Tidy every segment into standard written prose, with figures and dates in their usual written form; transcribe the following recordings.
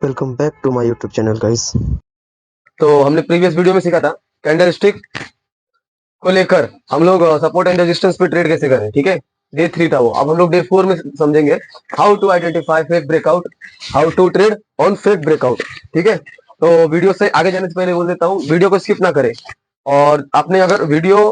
Welcome back to my YouTube channel guys. तो हमने previous video में सीखा था कैंडल स्टिक को लेकर हम लोग सपोर्ट एंड रेजिस्टेंस पे ट्रेड कैसे करें। ठीक है, डे 3 था वो। अब हम लोग डे 4 में समझेंगे how to identify fake breakout, how to trade on fake breakout. ठीक है, तो वीडियो से आगे जाने से पहले बोल देता हूँ वीडियो को स्किप ना करें। और आपने अगर वीडियो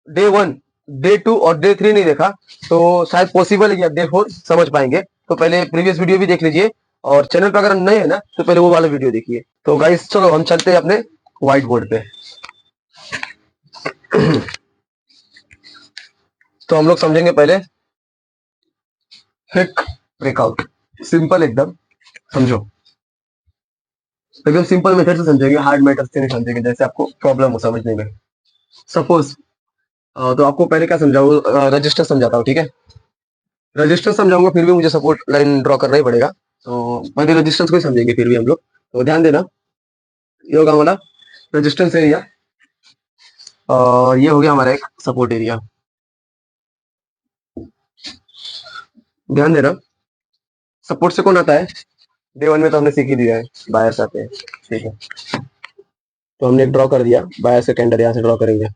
डे 1, डे 2 और डे 3 नहीं देखा तो शायद पॉसिबल है कि आप डे 4 समझ पाएंगे। तो पहले प्रीवियस वीडियो भी देख लीजिए, और चैनल पर अगर नए है ना तो पहले वो वाला वीडियो देखिए। तो गाइस चलो हम चलते हैं अपने व्हाइट बोर्ड पे। तो हम लोग समझेंगे पहले फेक ब्रेकआउट। सिंपल एकदम समझो, एकदम सिंपल मेथड से समझेंगे, हार्ड मेथड से नहीं समझेंगे जैसे आपको प्रॉब्लम हो समझने में। सपोज तो आपको पहले क्या समझाऊँ, रजिस्टर समझाता हूँ। ठीक है, रजिस्टर समझाऊंगा फिर भी मुझे सपोर्ट लाइन ड्रॉ करना ही पड़ेगा। तो पहले रजिस्टेंस को ही समझेंगे फिर भी हम लोग। तो ध्यान देना, ये होगा हमारा रेजिस्टेंस एरिया और ये हो गया हमारा एक सपोर्ट एरिया। ध्यान देना, सपोर्ट से कौन आता है, डे 1 में तो हमने सीख ही दिया है, बायर्स आते हैं। ठीक है, तो हमने एक ड्रॉ कर दिया, बायर से कैंडल यहाँ से ड्रॉ करेंगे।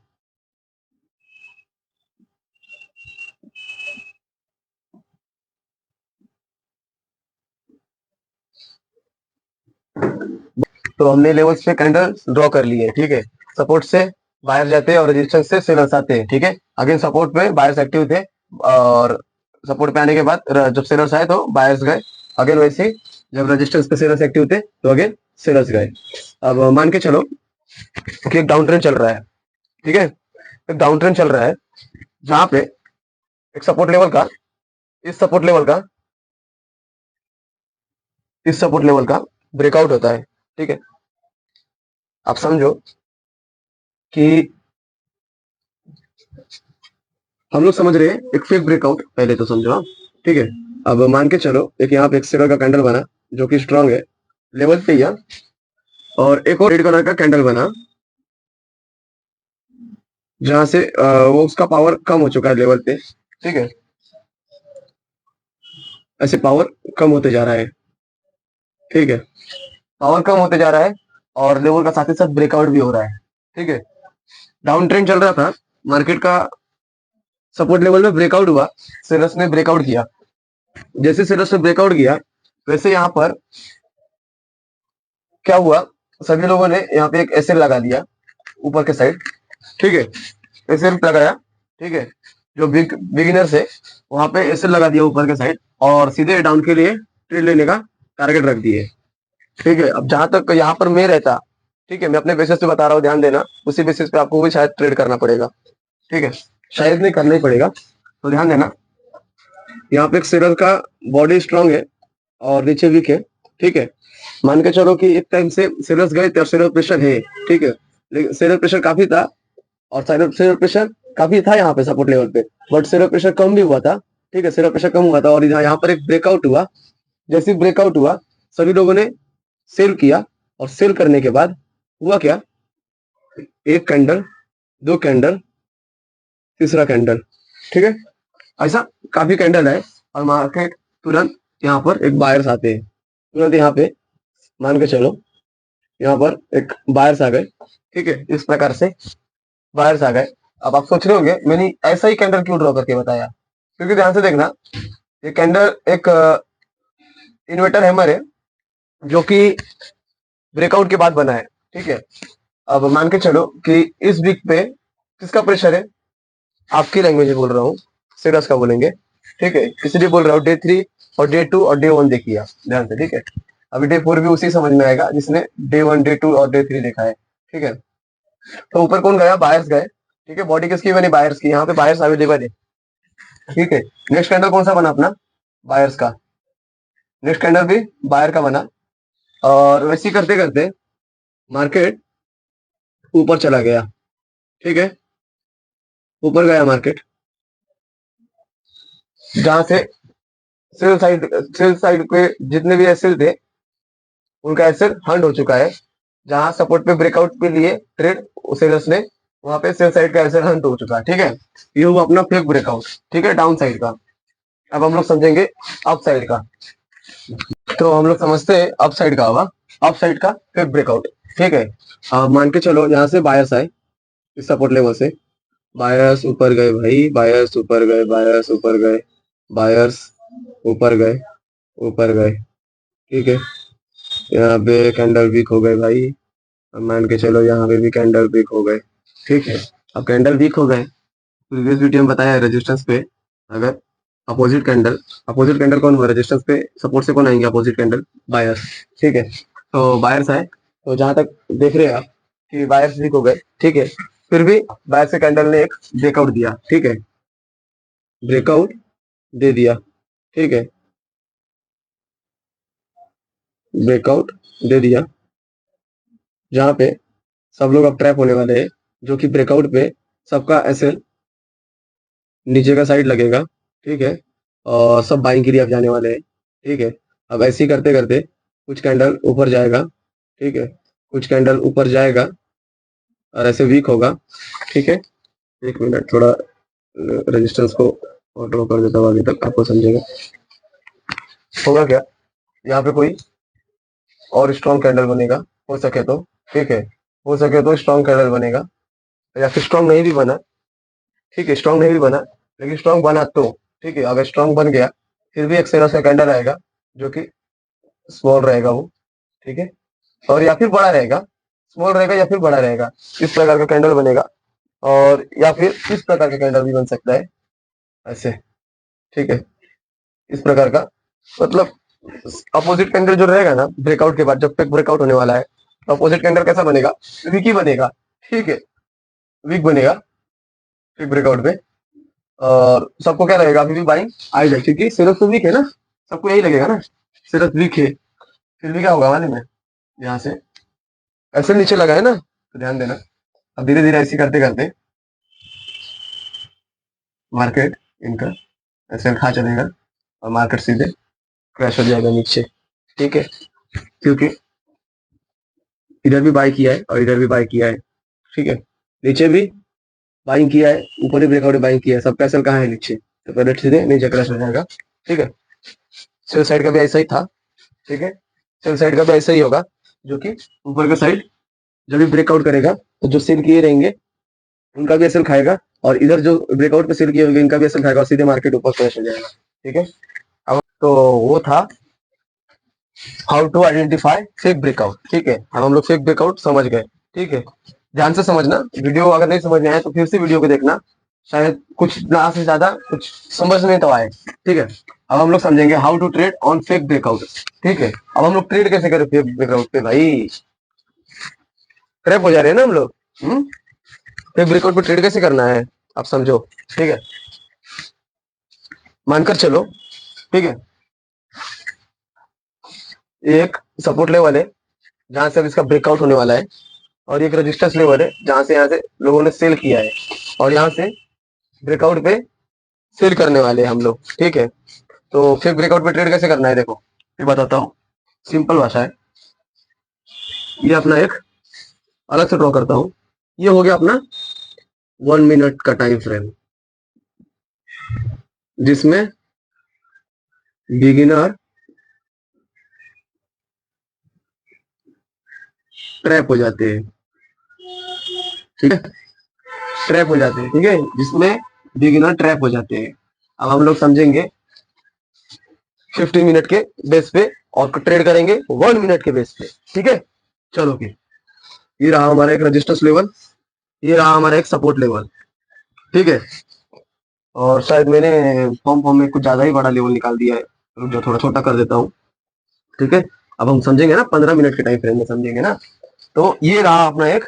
तो हमने लेवल्स पे कैंडल ड्रॉ कर लिए। ठीक है, सपोर्ट से बायर जाते हैं और रेजिस्टेंस से सेलर्स आते हैं। ठीक है, अगेन सपोर्ट पे बायर्स एक्टिव थे और सपोर्ट पे आने के बाद जब सेलर्स आए तो बायर्स गए। अगेन वैसे ही जब रेजिस्टेंस पे सेलर्स एक्टिव थे तो अगेन सेलर्स गए। अब मान के चलो कि एक डाउन ट्रेंड चल रहा है। ठीक है, एक डाउन ट्रेंड चल रहा है जहां पे एक सपोर्ट लेवल का, इस सपोर्ट लेवल का, इस सपोर्ट लेवल का ब्रेकआउट होता है। ठीक है, आप समझो कि हम लोग समझ रहे हैं एक फेक ब्रेकआउट, पहले तो समझो आप। ठीक है, अब मान के चलो एक यहाँ पे एक सेलर का कैंडल बना जो कि स्ट्रांग है, लेवल पे ही, और एक और रेड कलर का कैंडल बना जहां से वो उसका पावर कम हो चुका है लेवल पे। ठीक है, ऐसे पावर कम होते जा रहा है। ठीक है, पावर कम होते जा रहा है और लेवल का साथ ही साथ ब्रेकआउट भी हो रहा है। ठीक है, डाउन ट्रेंड चल रहा था मार्केट का, सपोर्ट लेवल में ब्रेकआउट हुआ, सेलर्स ने ब्रेकआउट किया। जैसे सेलर्स ने ब्रेकआउट किया वैसे यहाँ पर क्या हुआ, सभी लोगों ने यहाँ पे एक एसएल लगा दिया ऊपर के साइड। ठीक है, एसएल लगाया। ठीक है, जो बिगिनर्स है वहां पे एसएल लगा दिया ऊपर के साइड और सीधे डाउन के लिए ट्रेड लेने का टारगेट रख दिए। ठीक है, अब जहां तक यहाँ पर मैं रहता, ठीक है, मैं अपने बेसिस पे बता रहा हूँ, ध्यान देना, उसी बेसिस पे आपको भी शायद ट्रेड करना पड़ेगा। ठीक है, शायद नहीं, करना ही पड़ेगा। तो ध्यान देना, यहाँ पे एक सेलर का बॉडी स्ट्रांग है और नीचे वीक है। ठीक है, मान के चलो कि एक टाइम से सेलर्स गए थे और सेलर प्रेशर है। ठीक है, लेकिन सेलर प्रेशर काफी था और सेलर प्रेशर काफी था यहाँ पे सपोर्ट लेवल पे, बट सेलर प्रेशर कम भी हुआ था। ठीक है, सेलर प्रेशर कम हुआ था और यहाँ पर एक ब्रेकआउट हुआ। जैसे ब्रेकआउट हुआ सभी लोगों ने सेल किया और सेल करने के बाद हुआ क्या, एक कैंडल, दो कैंडल, तीसरा कैंडल। ठीक है, ऐसा काफी कैंडल है और मार्केट तुरंत यहाँ पर एक बायर्स आते हैं, तुरंत यहाँ पे मान के चलो यहाँ पर एक बायर्स आ गए। ठीक है, इस प्रकार से बायर्स आ गए। अब आप सोच रहे होंगे मैंने ऐसा ही कैंडल क्यों ड्रॉ करके बताया, क्योंकि ध्यान से देखना, ये कैंडल एक इन्वर्टर हैमर है जो कि ब्रेकआउट के बाद बना है। ठीक है, अब मान के चलो कि इस वीक पे किसका प्रेशर है, आपकी लैंग्वेज में बोल रहा हूँ, सीरस का बोलेंगे। ठीक है, इसलिए बोल रहा हूँ डे 3 और डे 2 और डे 1 देखिए आप ध्यान से। ठीक है, अभी डे 4 भी उसी समझ में आएगा जिसने डे 1, डे 2 और डे 3 देखा है। ठीक है, तो ऊपर कौन गया, बायर्स गए। ठीक है, बॉडी किसकी बनी, बायर्स की, यहाँ पे बायर्स अवेलेबल है। ठीक है, नेक्स्ट कैंडल कौन सा बना अपना, बायर्स का, नेक्स्ट कैंडल भी बायर का बना और वैसे ही करते करते मार्केट ऊपर चला गया। ठीक है, ऊपर गया मार्केट, जहां से सेल साइड पे जितने भी एसेल थे उनका एसेल हंड हो चुका है। जहां सपोर्ट पे ब्रेकआउट के लिए ट्रेड सेलर्स ने, वहां पे सेल साइड का एसेल हंड हो चुका है। ठीक है, ये हुआ अपना फेक ब्रेकआउट। ठीक है, डाउन साइड का। अब हम लोग समझेंगे अप साइड का। तो हम लोग समझते हैं अप साइड का होगा, अप साइड का फिर ब्रेकआउट। ठीक है, अब मान के चलो यहाँ से बायर्स आए इस सपोर्ट लेवल से, बायर्स ऊपर गए भाई, बायर्स ऊपर गए, बायर्स ऊपर गए, बायर्स ऊपर गए, ऊपर गए। ठीक है, यहाँ पे कैंडल वीक हो गए भाई, अब मान के चलो यहाँ पे भी कैंडल वीक हो गए। ठीक है, अब कैंडल वीक हो गए, प्रीवियस वीडियो में बताया रेजिस्टेंस पे अगर अपोजिट कैंडल कौन हुआ रेजिस्टेंस पे, सपोर्ट से कौन आएंगे अपोजिट कैंडल, बायर्स। ठीक है, तो बायर्स आए, तो जहां तक देख रहे हैं आप कि बायर्स वीक हो गए। ठीक है, फिर भी बायर से कैंडल ने एक ब्रेकआउट दिया। ठीक है, ब्रेकआउट दे दिया। ठीक है, ब्रेकआउट दे दिया, जहां पे सब लोग अब ट्रैप होने वाले हैं, जो कि ब्रेकआउट पे सबका एसएल नीचे का साइड लगेगा। ठीक है, और सब बाइंग के लिए अब जाने वाले हैं। ठीक है, अब ऐसे ही करते करते कुछ कैंडल ऊपर जाएगा। ठीक है, कुछ कैंडल ऊपर जाएगा और ऐसे वीक होगा। ठीक है, एक मिनट थोड़ा रेजिस्टेंस को ऑटो कर देता हूँ, अभी तक आपको समझेगा होगा क्या। यहाँ पे कोई और स्ट्रॉन्ग कैंडल बनेगा हो सके तो। ठीक है, हो सके तो स्ट्रॉन्ग कैंडल बनेगा, या फिर स्ट्रॉन्ग नहीं भी बना। ठीक है, स्ट्रॉन्ग नहीं भी बना, लेकिन स्ट्रॉन्ग बना तो ठीक है, अगर स्ट्रॉन्ग बन गया फिर भी एक सेलर्स का कैंडल आएगा जो कि स्मॉल रहेगा वो। ठीक है, और या फिर बड़ा रहेगा, स्मॉल रहेगा या फिर बड़ा रहेगा, इस प्रकार का कैंडल बनेगा। और या फिर इस प्रकार का कैंडल भी बन सकता है ऐसे। ठीक है, इस प्रकार का, मतलब अपोजिट कैंडल जो रहेगा ना ब्रेकआउट के बाद, जब तक ब्रेकआउट होने वाला है तो अपोजिट कैंडल कैसा बनेगा, वीक ही बनेगा। ठीक है, वीक बनेगा फिर ब्रेकआउट पे, और सबको क्या लगेगा अभी भी बाइंग आ जाए, क्योंकि सिर्फ तो वीक है ना, सबको यही लगेगा ना सिर्फ वीक है। फिर भी क्या होगा मालूम है, यहाँ से ऐसे नीचे लगा है ना, तो ध्यान देना, अब धीरे धीरे ऐसे करते करते मार्केट इनका ऐसे खा चलेगा और मार्केट सीधे क्रैश हो जाएगा नीचे। ठीक है, क्योंकि इधर भी बाय किया है और इधर भी बाय किया है। ठीक है, नीचे भी बाइंग किया है, ऊपर ही ब्रेकआउट बाइंग किया है, सब कैसल कहाँ है नीचे, तो पहले सीधे नीचे क्रैश हो जाएगा। ठीक है, सेल साइड का भी ऐसा ही था। ठीक है, सेल साइड का भी ऐसा ही होगा, जो कि ऊपर का साइड जब भी ब्रेकआउट करेगा तो जो सेल किए रहेंगे उनका भी एसएल खाएगा, और इधर जो ब्रेकआउट पे सेल किए होंगे इनका भी एसएल खाएगा, और सीधे मार्केट ऊपर क्रैश हो जाएगा। ठीक है, अब तो वो था how to identify fake breakout. ठीक है, अब हम लोग फेक ब्रेकआउट समझ गए। ठीक है, ध्यान से समझना, वीडियो अगर नहीं समझ में आए तो फिर से वीडियो को देखना, शायद कुछ ना से ज्यादा कुछ समझ में तो आए। ठीक है, अब हम लोग समझेंगे how to trade on fake breakout. ठीक है, अब हम लोग ट्रेड कैसे करें फेक ब्रेकआउट पे भाई, ट्रैप हो जा रहे हैं ना हम लोग। फेक ब्रेकआउट पे ट्रेड कैसे करना है आप समझो। ठीक है, मानकर चलो, ठीक है, एक सपोर्ट लेवल है जहां से अब इसका ब्रेकआउट होने वाला है, और एक रेजिस्टेंस लेवल है जहां से यहाँ से लोगों ने सेल किया है, और यहाँ से ब्रेकआउट पे सेल करने वाले हैं हम लोग। ठीक है, तो फिर ब्रेकआउट पे ट्रेड कैसे करना है देखो, ये बताता हूँ, सिंपल भाषा है। ये अपना एक अलग से ड्रॉ करता हूँ, ये हो गया अपना 1 मिनट का टाइम फ्रेम, जिसमें बिगिनर ट्रैप हो जाते हैं। ठीक है, ट्रैप हो जाते हैं। ठीक है, जिसमें बिगिनर ट्रैप हो जाते हैं। अब हम लोग समझेंगे 15 मिनट के बेस पे, और ट्रेड करेंगे 1 मिनट के बेस पे। ठीक है, चलो कि ये रहा हमारा एक रेजिस्टेंस लेवल, ये रहा हमारा एक सपोर्ट लेवल। ठीक है, और शायद मैंने फॉर्म फॉर्म में कुछ ज्यादा ही बड़ा लेवल निकाल दिया है, रुक जाओ थोड़ा छोटा कर देता हूँ। ठीक है, अब हम समझेंगे ना 15 मिनट के टाइम फ्रेम में समझेंगे ना, तो ये रहा अपना एक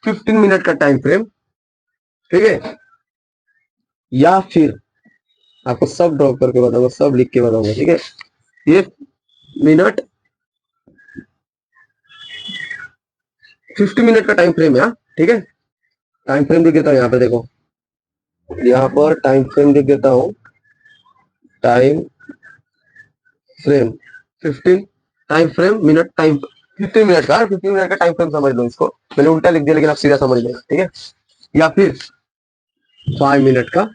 15 मिनट का टाइम फ्रेम। ठीक है, या फिर आपको सब ड्रॉप करके बताऊंगा, सब लिख के बताऊंगा। ठीक है, ये मिनट 50 मिनट का टाइम फ्रेम है। ठीक है, टाइम फ्रेम लिख देता हूँ यहाँ पे देखो, यहाँ पर टाइम फ्रेम लिख देता हूँ, time frame 15, time frame minute, time 15 minute का, 15 मिनट का टाइम फ्रेम समझ लो इसको, मैंने उल्टा लिख दिया लेकिन आप सीधा समझ लेना। ठीक है, या फिर 5 मिनट का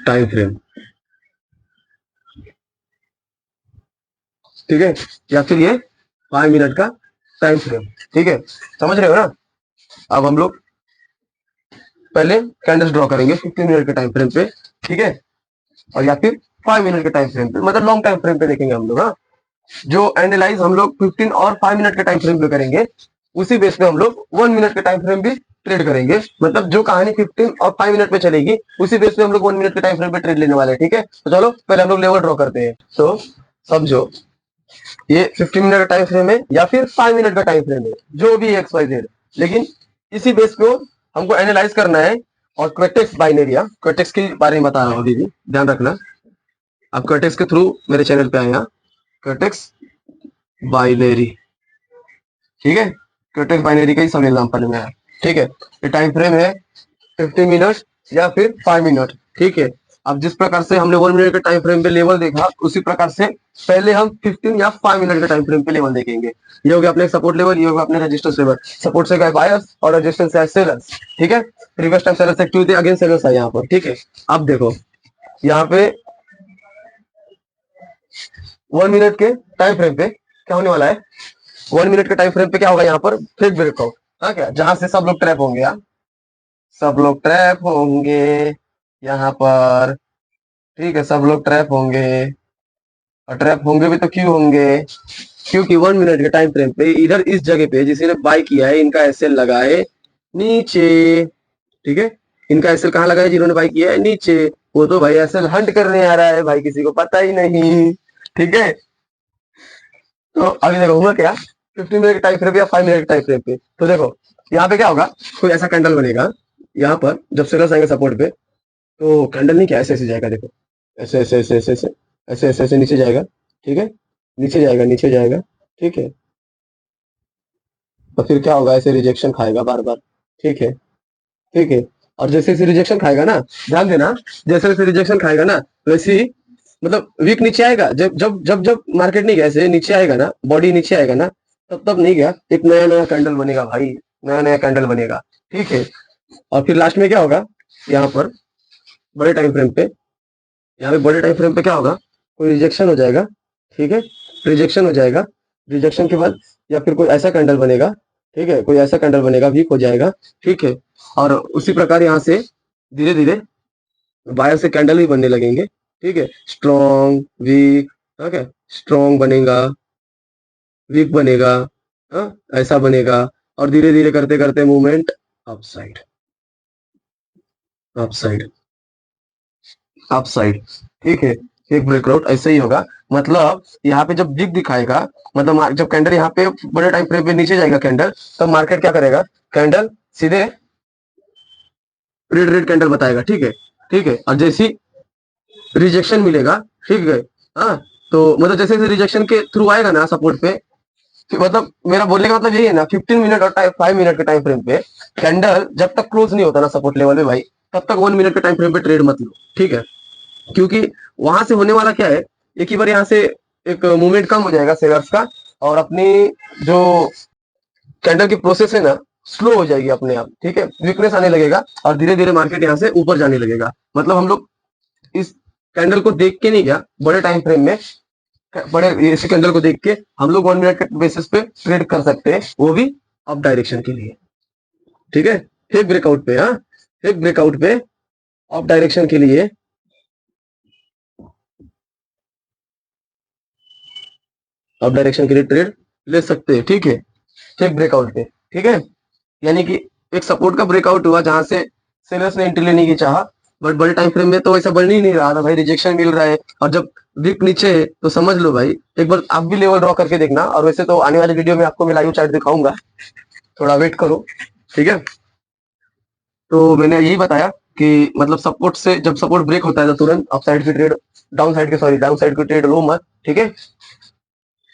टाइम फ्रेम। ठीक है, या फिर ये 5 मिनट का टाइम फ्रेम, ठीक है, समझ रहे हो ना। अब हम लोग पहले कैंडल्स ड्रॉ करेंगे 15 मिनट के टाइम फ्रेम पे, ठीक है, और या फिर 5 मिनट के टाइम फ्रेम पे, मतलब लॉन्ग टाइम फ्रेम पे देखेंगे हम लोग। हाँ, जो एनालाइज हम लोग 15 और 5 मिनट के टाइम फ्रेम पे करेंगे, उसी बेस पे हम लोग 1 मिनट के टाइम फ्रेम भी ट्रेड करेंगे। मतलब जो कहानी 15 और 5 मिनट पे चलेगी, उसी बेस पे हम लोग 1 मिनट के टाइम फ्रेम पे ट्रेड लेने वाले हैं, ठीक है। तो चलो पहले हम लोग लेवल ड्रॉ करते हैं। तो समझो, ये 15 मिनट का टाइम फ्रेम है या फिर 5 मिनट का टाइम फ्रेम है, जो भी एक्स वाई जेड, लेकिन इसी बेस पे हमको एनालाइज करना है। और क्वेटेक्स बाइनरी, क्वेटेक्स के बारे में बता रहा हूँ अभी भी, ध्यान रखना। आप क्वेटेक्स के थ्रू मेरे चैनल पे आए हैं, क्वेटेक्स बाइनरी, ठीक है, क्वेटेक्स बाइनरी का ही सब एग्जाम्पल में है, ठीक है। ये टाइम फ्रेम है 15 मिनट या फिर 5 मिनट, ठीक है। अब जिस प्रकार से हमने 1 मिनट के टाइम फ्रेम पे लेवल देखा, उसी प्रकार से पहले हम 15 या 5 मिनट के टाइम फ्रेम पे लेवल देखेंगे। ये हो गया अपने सपोर्ट लेवल, ये होगा अपने रेजिस्टेंस लेवल। सपोर्ट से गए बायर्स और रेजिस्टेंस से सेलर्स, ठीक है। प्रीवियस टाइम सेलर्स एक्टिव थे, अगेन सेलर्स है यहाँ पर, ठीक है। अब देखो यहाँ पे 1 मिनट के टाइम फ्रेम पे क्या होने वाला है। 1 मिनट के टाइम फ्रेम पे क्या होगा यहाँ पर, फेक ब्रेकआउट, हाँ क्या, जहां से सब लोग ट्रैप होंगे, सब लोग ट्रैप होंगे यहाँ पर, ठीक है, सब लोग ट्रैप होंगे। और ट्रैप होंगे भी तो क्यों होंगे, क्योंकि 1 मिनट के टाइम फ्रेम पे इधर इस जगह पे जिसने बाय किया है, इनका एसएल लगा है नीचे, ठीक है। इनका एसएल कहाँ लगा है, जिन्होंने बाय किया है नीचे। वो तो भाई एसएल हंट करने आ रहा है भाई, किसी को पता ही नहीं, ठीक है। तो अभी देखो हुआ क्या, 15 मिनट के टाइम फ्रेम या 5 मिनट के टाइम फ्रेम पे, तो देखो यहाँ पे क्या होगा, कोई ऐसा कैंडल बनेगा यहाँ पर, जब सेलर्स आएंगे सपोर्ट पे, तो कैंडल नहीं क्या ऐसे ऐसे जाएगा, देखो ऐसे ऐसे ऐसे ऐसे ऐसे ऐसे ऐसे ऐसे नीचे जाएगा, ठीक है, नीचे जाएगा नीचे जाएगा, ठीक है। और फिर क्या होगा, ऐसे रिजेक्शन खाएगा बार बार, ठीक है, ठीक है। और जैसे जैसे रिजेक्शन खाएगा ना, ध्यान देना, जैसे जैसे रिजेक्शन खाएगा ना, वैसे ही मतलब वीक नीचे आएगा। जब जब जब जब मार्केट नहीं गया, ऐसे नीचे आएगा ना, बॉडी नीचे आएगा ना, तब तब नहीं गया, एक नया नया कैंडल बनेगा भाई, नया नया कैंडल बनेगा, ठीक है। और फिर लास्ट में क्या होगा, यहाँ पर बड़े टाइम फ्रेम पे, यहाँ पे बड़े टाइम फ्रेम पे क्या होगा, कोई रिजेक्शन हो जाएगा, ठीक है, रिजेक्शन हो जाएगा। रिजेक्शन के बाद या फिर कोई ऐसा कैंडल बनेगा, ठीक है, कोई ऐसा कैंडल बनेगा, वीक हो जाएगा, ठीक है। और उसी प्रकार यहाँ से धीरे धीरे बायर से कैंडल भी बनने लगेंगे, ठीक है, स्ट्रॉन्ग वीक, ठीक है, स्ट्रॉन्ग बनेगा, वीक बनेगा, हाँ, ऐसा बनेगा। और धीरे धीरे करते करते मूवमेंट अपसाइड, अपसाइड, अपसाइड, ठीक है। एक ब्रेकआउट ऐसे ही होगा। मतलब यहाँ पे जब वीक दिखाएगा, मतलब जब कैंडल यहाँ पे बड़े टाइम फ्रेम पे नीचे जाएगा कैंडल, तब मार्केट क्या करेगा, कैंडल सीधे रेड रेड कैंडल बताएगा, ठीक है, ठीक है। और जैसी रिजेक्शन मिलेगा, ठीक है, हाँ, तो मतलब जैसे जैसे रिजेक्शन के थ्रू आएगा ना सपोर्ट पे, मतलब मेरा बोलने का मतलब यही है ना, 15 मिनट और 5 मिनट के टाइम फ्रेम पे कैंडल जब तक क्लोज नहीं होता ना सपोर्ट लेवल पे भाई, तब तक 1 मिनट के टाइम फ्रेम पे ट्रेड मत लो, ठीक है। क्योंकि वहां से होने वाला क्या है, एक ही बार यहाँ से एक मूवमेंट कम हो जाएगा सेलर्स का, और अपनी जो कैंडल की प्रोसेस है ना, स्लो हो जाएगी अपने आप, ठीक है, वीकनेस आने लगेगा और धीरे धीरे मार्केट यहाँ से ऊपर जाने लगेगा। मतलब हम लोग इस कैंडल को देख के नहीं गया बड़े टाइम फ्रेम में, बड़े इस कैंडल को देख के हम लोग 1 मिनट के बेसिस पे ट्रेड कर सकते हैं, वो भी अप डायरेक्शन के लिए, ठीक है। एक ब्रेकआउट पे, हाँ, एक ब्रेकआउट पे अप डायरेक्शन के लिए, अप डायरेक्शन के लिए ट्रेड ले सकते हैं, ठीक है, एक ब्रेकआउट पे, ठीक है। यानी कि एक सपोर्ट का ब्रेकआउट हुआ जहां से सेलर्स ने एंट्री लेने की चाहा, बट बड़े टाइम फ्रेम में तो ऐसा बन ही नहीं रहा था भाई, रिजेक्शन मिल रहा है। और जब विक नीचे है तो समझ लो भाई, एक बार आप भी लेवल ड्रॉ करके देखना। और वैसे तो आने वाले वीडियो में आपको मैं लाइव चार्ट दिखाऊंगा, थोड़ा वेट करो, ठीक है। तो मैंने यही बताया कि मतलब सपोर्ट से जब सपोर्ट ब्रेक होता है तो तुरंत अप साइड की ट्रेड, डाउन साइड की सॉरी डाउन साइड की ट्रेड लो मत, ठीक है।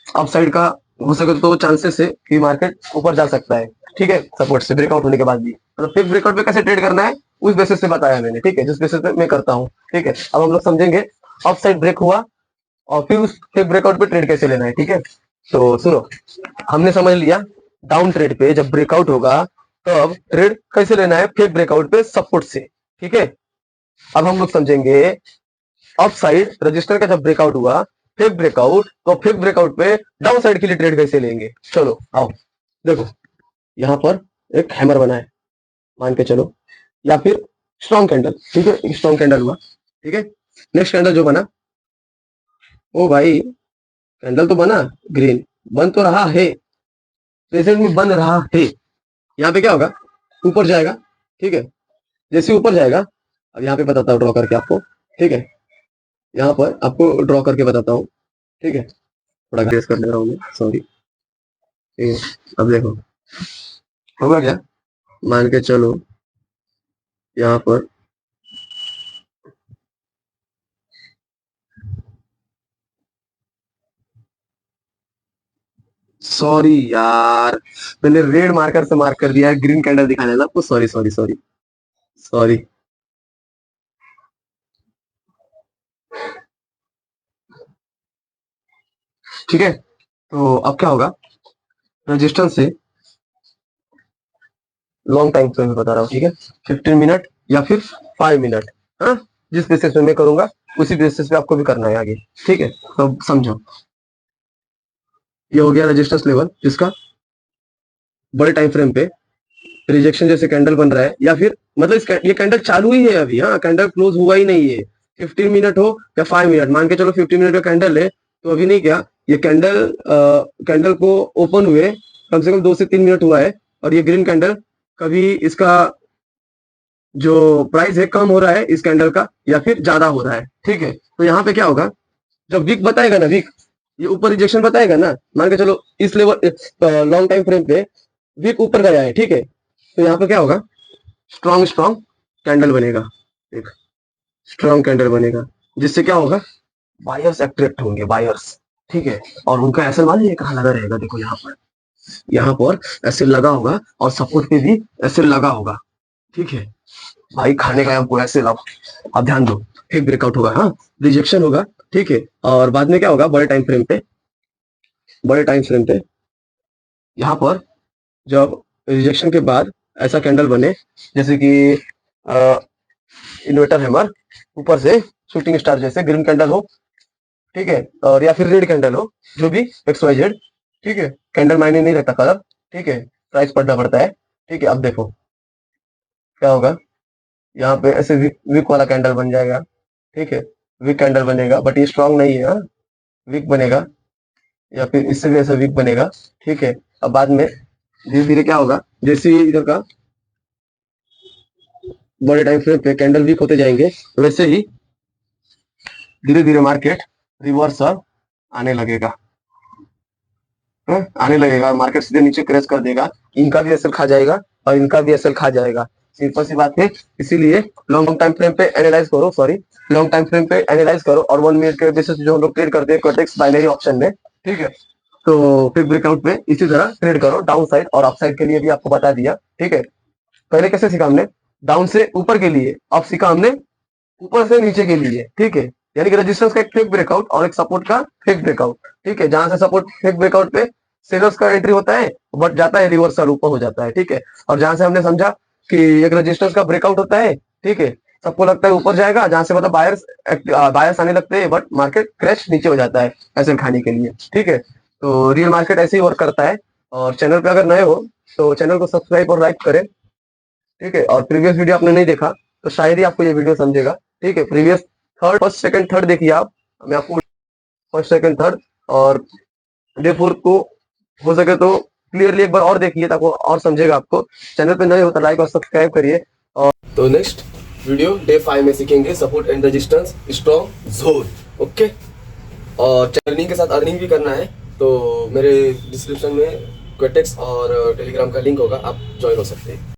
अप साइड का हो सके तो चांसेस है कि मार्केट ऊपर जा सकता है, ठीक है, सपोर्ट से ब्रेकआउट होने के बाद भी। मतलब फिर ब्रेकआउट पे कैसे ट्रेड करना है उस बेसिस से बताया मैंने, ठीक है, जिस बेसिस पे मैं करता हूँ, ठीक है। अब हम लोग समझेंगे अप साइड ब्रेक हुआ और फिर उस फिर ब्रेकआउट पे ट्रेड कैसे लेना है, ठीक है। तो सुनो, हमने समझ लिया डाउन ट्रेड पे जब ब्रेकआउट होगा तब ट्रेड कैसे लेना है, फेक ब्रेकआउट पे सपोर्ट से, ठीक है। अब हम लोग समझेंगे अप साइड रजिस्टर का जब ब्रेकआउट हुआ फेक ब्रेकआउट, तो फेक ब्रेकआउट पे डाउन साइड के लिए ट्रेड कैसे लेंगे, चलो आओ देखो। यहाँ पर एक हैमर बना है मान के चलो, या फिर स्ट्रॉन्ग कैंडल, ठीक है, स्ट्रॉन्ग कैंडल हुआ, ठीक है। नेक्स्ट कैंडल जो बना, ओ भाई कैंडल तो बना ग्रीन, बन तो रहा है, प्रेजेंट में बन रहा है। यहाँ पे क्या होगा, ऊपर जाएगा, ठीक है। जैसे ऊपर जाएगा, अब यहाँ पे बताता हूँ ड्रॉ करके आपको, ठीक है। यहाँ पर आपको ड्रॉ करके बताता हूँ, ठीक है। थोड़ा गेस कर ले रहा हूँ मैं, सॉरी, ठीक है। अब देखो होगा क्या, मान के चलो यहाँ पर सॉरी यार, मैंने रेड मार्कर से मार्क कर दिया है, ग्रीन कैंडल दिखाने ना आपको, सॉरी सॉरी सॉरी सॉरी। ठीक है, तो अब क्या होगा, रेजिस्टेंस से लॉन्ग टाइम फ्रेम में बता रहा हूँ, ठीक है। 15 मिनट या फिर 5 मिनट, हाँ, जिस बेसिस पे मैं करूंगा उसी बेसिस पे आपको भी करना है आगे, ठीक है। तो समझो, ये हो गया रेजिस्टेंस लेवल जिसका बड़े टाइम फ्रेम पे रिजेक्शन जैसे कैंडल बन रहा है, या फिर मतलब ये कैंडल चालू ही है अभी, हाँ, कैंडल क्लोज हुआ ही नहीं है। 15 मिनट हो या 5 मिनट, मान के चलो 15 मिनट का कैंडल है, तो अभी नहीं, क्या ये कैंडल को ओपन हुए कम से कम 2 से 3 मिनट हुआ है, और ये ग्रीन कैंडल कभी इसका जो प्राइस है कम हो रहा है इस कैंडल का, या फिर ज्यादा हो रहा है, ठीक है। तो यहाँ पे क्या होगा, जब वीक बताएगा ना, वीक ये ऊपर रिजेक्शन बताएगा ना, मान के चलो इस लेवल लॉन्ग टाइम फ्रेम पे वीक ऊपर गया है, ठीक है। तो यहाँ पे क्या होगा, स्ट्रॉन्ग स्ट्रॉन्ग कैंडल बनेगा, एक स्ट्रॉन्ग कैंडल बनेगा, जिससे क्या होगा, बायर्स अट्रैक्ट होंगे, बायर्स, ठीक है। और उनका एसएल मालिए कहाँ लगा रहेगा, देखो यहाँ पर एसएल लगा होगा, और सपोर्ट पे भी एसएल लगा होगा, ठीक है। भाई खाने का हमको एसएल, आप ध्यान दो, एक ब्रेकआउट होगा, हाँ, रिजेक्शन होगा, ठीक है। और बाद में क्या होगा, बड़े टाइम फ्रेम पे, बड़े टाइम फ्रेम पे यहाँ पर जब रिजेक्शन के बाद ऐसा कैंडल बने, जैसे कि इन्वर्टर हैमर, ऊपर से शूटिंग स्टार जैसे ग्रीन कैंडल हो, ठीक है, और या फिर रेड कैंडल हो, जो भी XYZ, ठीक है। कैंडल मायने नहीं रखता कलर, ठीक है, प्राइस पढ़ना पड़ता है, ठीक है। अब देखो क्या होगा, यहाँ पे ऐसे वीक वाला कैंडल बन जाएगा, ठीक है, वीक कैंडल बनेगा, बट ये स्ट्रांग नहीं है, हाँ, वीक बनेगा, या फिर इससे भी ऐसा वीक बनेगा, ठीक है। अब बाद में धीरे धीरे क्या होगा, जैसे इधर का बड़े टाइम फ्रेम पे कैंडल वीक होते जाएंगे, वैसे ही धीरे धीरे मार्केट रिवर्सल आने लगेगा, आने लगेगा, मार्केट सीधे नीचे क्रैश कर देगा, इनका भी एसएल खा जाएगा और इनका भी एसएल खा जाएगा, सिंपल सी बात है। इसीलिए लॉन्ग टाइम फ्रेम पे एनालाइज करो, सॉरी, लॉन्ग टाइम फ्रेम पे एनालाइज करो, और 1 मिनट के बेसिस जो हम लोग ट्रेड करते हैं कोटेक्स बाइनरी ऑप्शन में, ठीक है। तो फिर ब्रेकआउट पे इसी तरह ट्रेड करो, डाउन साइड और अप साइड के लिए भी आपको बता दिया, ठीक है। पहले कैसे सीखा हमने, डाउन से ऊपर के लिए, अब सीखा हमने ऊपर से नीचे के लिए, ठीक है। यानी कि रेजिस्टेंस का एक फेक ब्रेकआउट और एक सपोर्ट का फेक ब्रेकआउट, ठीक है। जहां से सपोर्ट फेक ब्रेकआउट पे सेलर्स का एंट्री होता है, बट जाता है रिवर्सल, ऊपर हो जाता है, ठीक है। और जहां से हमने समझा कि एक रेजिस्टेंस का ब्रेकआउट होता है, ठीक है, सबको लगता है ऊपर जाएगा, जहां से मतलब बायर्स आने लगते हैं, बट मार्केट क्रैश नीचे हो जाता है ऐसे खाने के लिए, ठीक है। तो रियल मार्केट ऐसे ही वर्क करता है। और चैनल पे अगर नए हो तो चैनल को सब्सक्राइब और लाइक करें, ठीक है। और प्रीवियस वीडियो आपने नहीं देखा तो शायद ही आपको ये वीडियो समझेगा, ठीक है। प्रीवियस फर्स्ट सेकंड थर्ड देखिए आप, मैं आपको फर्स्ट सेकंड थर्ड और डे 4 को हो सके तो क्लियरली एक बार और देखिए, ताकि और समझेगा आपको। चैनल पे नए हो तो लाइक और सब्सक्राइब करिए। और तो नेक्स्ट वीडियो डे 5 में सीखेंगे support and resistance, strong zone, okay. और अर्निंग के साथ अर्निंग भी करना है, तो मेरे डिस्क्रिप्शन में क्वेटेक्स और टेलीग्राम का लिंक होगा, आप ज्वाइन हो सकते हैं।